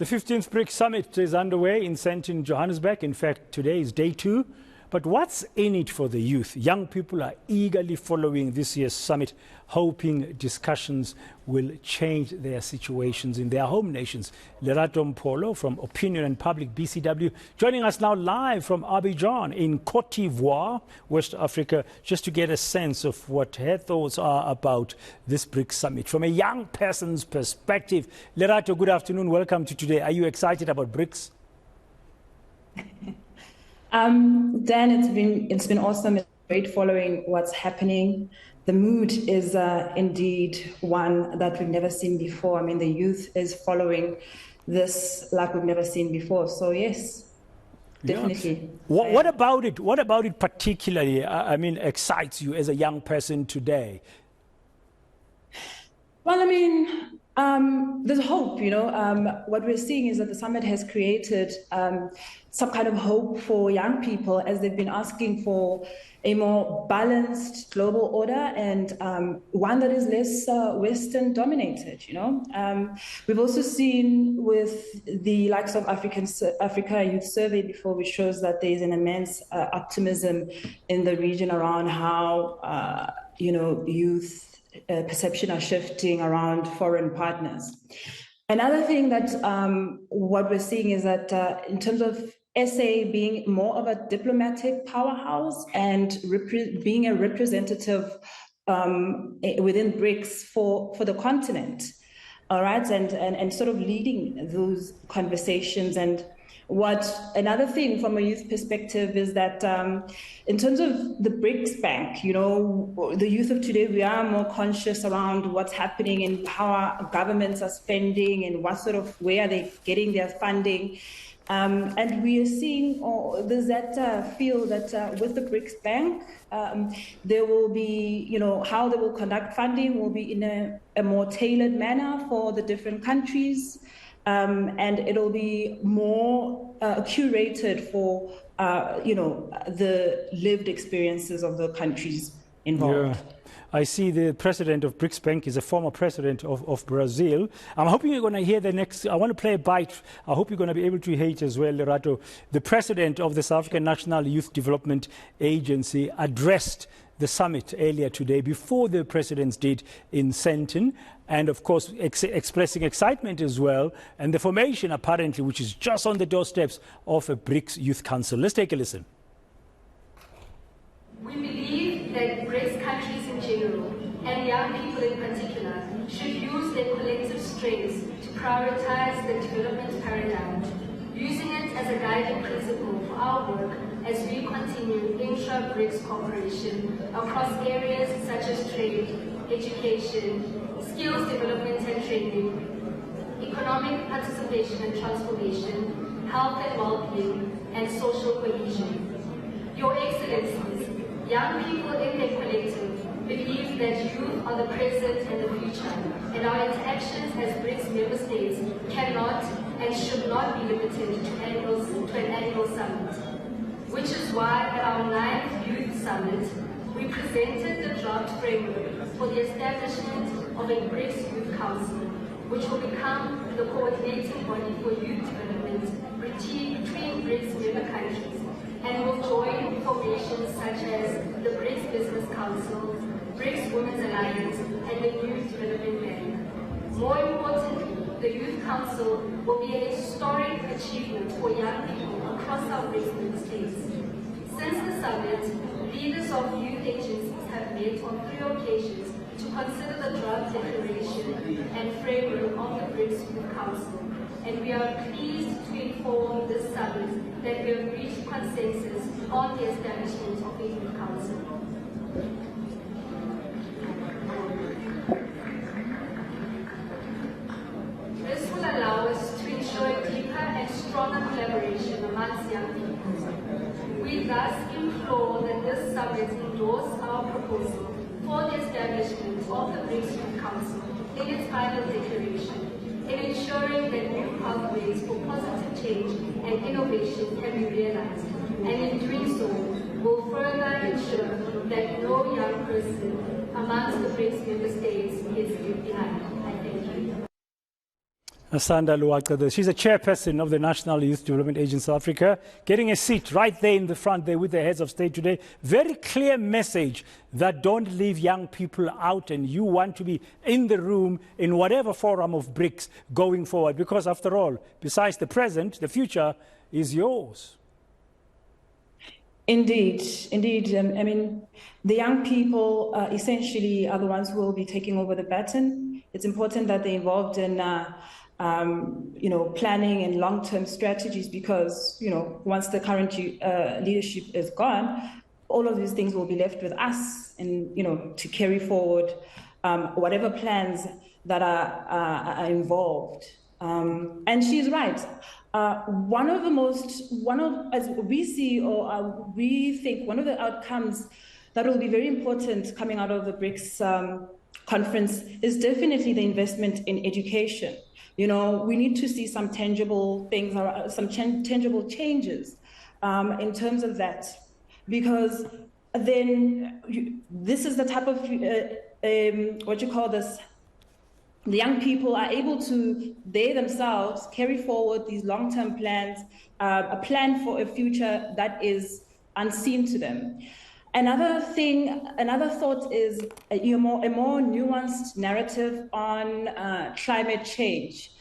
The 15th BRICS Summit is underway in Sandton, Johannesburg. In fact, today is day 2. But what's in it for the youth? Young people are eagerly following this year's summit, hoping discussions will change their situations in their home nations. Lerato Mpholo from Opinion and Public BCW joining us now live from Abidjan in Cote d'Ivoire, West Africa, just to get a sense of what her thoughts are about this BRICS Summit. From a young person's perspective, Lerato, good afternoon. Welcome to today. Are you excited about BRICS? Dan, it's been awesome. It's great following what's happening. The mood is indeed one that we've never seen before. I mean, the youth is following this like we've never seen before. So yes, definitely. Yeah. What about it? What about it particularly? I mean, excites you as a young person today? Well, I mean, there's hope, what we're seeing is that the summit has created some kind of hope for young people as they've been asking for a more balanced global order and one that is less Western dominated, We've also seen with the likes of Africa Youth Survey before, which shows that there's an immense optimism in the region around how, youth perception are shifting around foreign partners. Another thing that what we're seeing is that in terms of SA being more of a diplomatic powerhouse and being a representative within BRICS for the continent, all right, and sort of leading those conversations. And another thing from a youth perspective is that in terms of the BRICS Bank, the youth of today, we are more conscious around what's happening and how our governments are spending and where are they getting their funding. And we are seeing, there's that feel that with the BRICS Bank, there will be, how they will conduct funding will be in a more tailored manner for the different countries. And it'll be more curated for, the lived experiences of the countries involved. Yeah. I see the president of BRICS Bank is a former president of Brazil. I'm hoping you're going to hear the next. I want to play a bite. I hope you're going to be able to hear it as well, Lerato. The president of the South African National Youth Development Agency addressed the summit earlier today before the presidents did in Sandton, and of course expressing excitement as well, and the formation apparently which is just on the doorsteps of a BRICS Youth Council. Let's take a listen. We believe that BRICS countries in general and young people in particular should use their collective strengths to prioritize the development paradigm, using it as a guiding principle for our work as we continue intra-BRICS cooperation across areas such as trade, education, skills development and training, economic participation and transformation, health and well-being, and social cohesion. Your Excellencies, young people in their collective believe that youth are the present and the future, and our interactions as BRICS member states cannot and should not be limited to an annual summit. Which is why at our 9th Youth Summit, we presented the draft framework for the establishment of a BRICS Youth Council, which will become the coordinating body for youth development between BRICS member countries, and will join formations such as the BRICS Business Council, BRICS Women's Alliance, and the Youth Development Bank. More importantly, the Youth Council will be a historic achievement for young people across our BRICS member states. Since the summit, leaders of youth agencies have met on 3 occasions to consider the draft declaration and framework of the BRICS Youth Council, and we are pleased to inform this summit that we have reached consensus on the establishment of a Youth Council. This will allow us to ensure deeper and stronger collaboration amongst young people. We thus implore that this summit endorse our proposal for the establishment of the BRICS Youth Council in its final declaration, in ensuring that new pathways for positive change and innovation can be realized, and in doing so will further ensure that no young person amongst the BRICS member states is left behind. I thank you. Asanda Luakade. She's a chairperson of the National Youth Development Agency South Africa, getting a seat right there in the front there with the heads of state today. Very clear message that don't leave young people out, and you want to be in the room in whatever forum of BRICS going forward, because after all, besides the present, the future is yours. Indeed, indeed. I mean, the young people essentially are the ones who will be taking over the baton. It's important that they're involved in planning and long-term strategies, because, once the current leadership is gone, all of these things will be left with us, and, to carry forward whatever plans that are involved. And she's right. As we see, or we think, one of the outcomes that will be very important coming out of the BRICS conference is definitely the investment in education. We need to see some tangible things, some tangible changes in terms of that, because then this is the type of, the young people are able to, they themselves, carry forward these long-term plans, a plan for a future that is unseen to them. Another thought is a more nuanced narrative on climate change.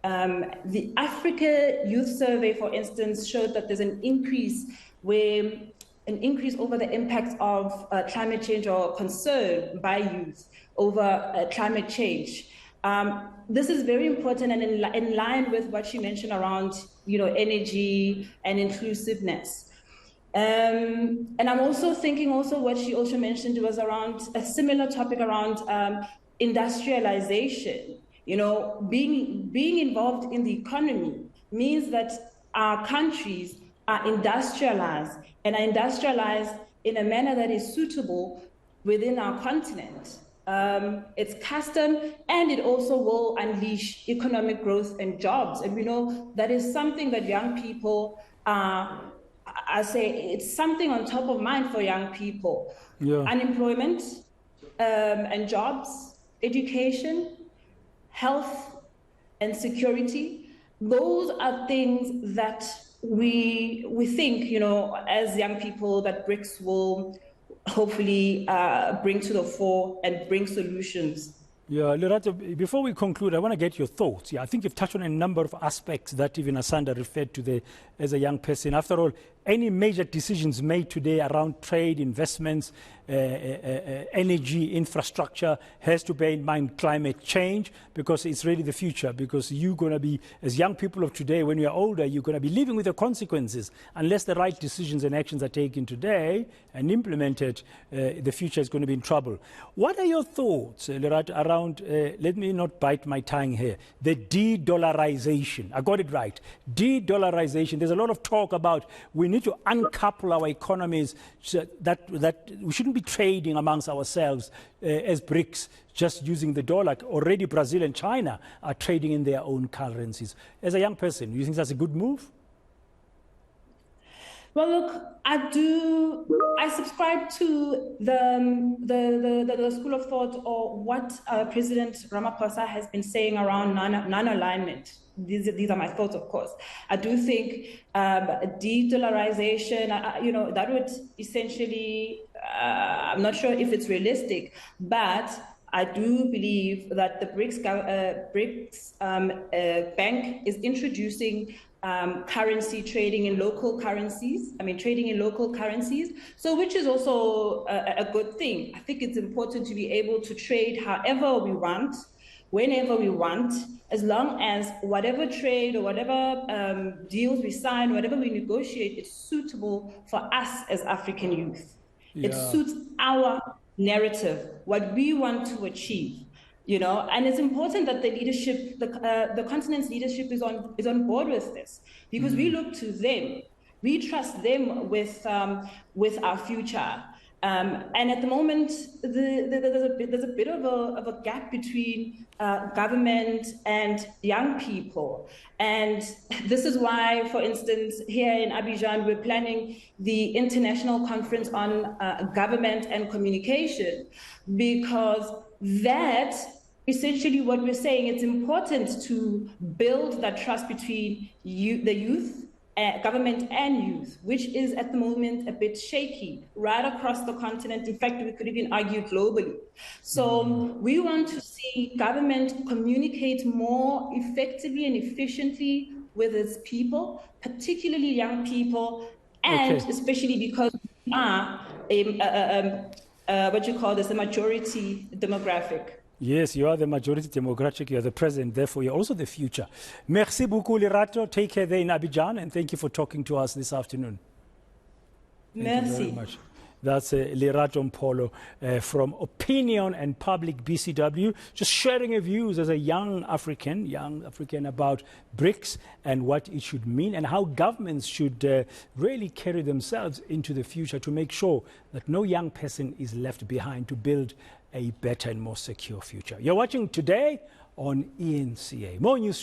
The Africa Youth Survey, for instance, showed that there's an increase over the impact of climate change, or concern by youth over climate change. This is very important and in line with what she mentioned around, energy and inclusiveness. And I'm also thinking what she also mentioned was around a similar topic around industrialization. Being involved in the economy means that our countries are industrialized, and are industrialized in a manner that is suitable within our continent. It's custom, and it also will unleash economic growth and jobs. And we know that is something that young people it's something on top of mind for young people. Yeah. Unemployment and jobs, education, health and security. Those are things that we think, as young people, that BRICS will hopefully bring to the fore and bring solutions. Yeah, Lerato, before we conclude, I want to get your thoughts. Yeah, I think you've touched on a number of aspects that even Asanda referred to as a young person. After all, any major decisions made today around trade, investments, energy, infrastructure has to bear in mind climate change, because it's really the future. Because you're going to be, as young people of today, when you're older, you're going to be living with the consequences. Unless the right decisions and actions are taken today and implemented, the future is going to be in trouble. What are your thoughts, Lerato, around, let me not bite my tongue here, the de-dollarization? I got it right. De-dollarization. There's a lot of talk about we need to uncouple our economies, so that we shouldn't be trading amongst ourselves as BRICS, just using the dollar. Already Brazil and China are trading in their own currencies. As a young person, do you think that's a good move? Well, look, I subscribe to the school of thought, or what President Ramaphosa has been saying around non-alignment. These are my thoughts, of course. I do think de-dollarization, that would essentially, I'm not sure if it's realistic, but I do believe that the BRICS Bank is introducing currency trading in local currencies. Trading in local currencies. So, which is also a good thing. I think it's important to be able to trade however we want, whenever we want, as long as whatever trade or whatever deals we sign, whatever we negotiate, it's suitable for us as African youth. Yeah. It suits our narrative, what we want to achieve. And it's important that the leadership, the continent's leadership is on board with this, because we look to them, we trust them with our future. And at the moment, there's a bit of a gap between government and young people. And this is why, for instance, here in Abidjan, we're planning the International Conference on Government and Communication, because that essentially what we're saying, it's important to build that trust between the youth, government and youth, which is at the moment a bit shaky right across the continent. In fact, we could even argue globally. So we want to see government communicate more effectively and efficiently with its people, particularly young people, and especially because we are what you call this, a majority demographic. Yes, you are the majority demographic, you are the present, therefore you're also the future. Merci beaucoup, Lerato. Take care there in Abidjan, and thank you for talking to us this afternoon. Thank you very much. That's Lerato Mpholo from Opinion and Public BCW, just sharing her views as a young African about BRICS and what it should mean and how governments should really carry themselves into the future to make sure that no young person is left behind to build a better and more secure future. You're watching Today on eNCA. More news.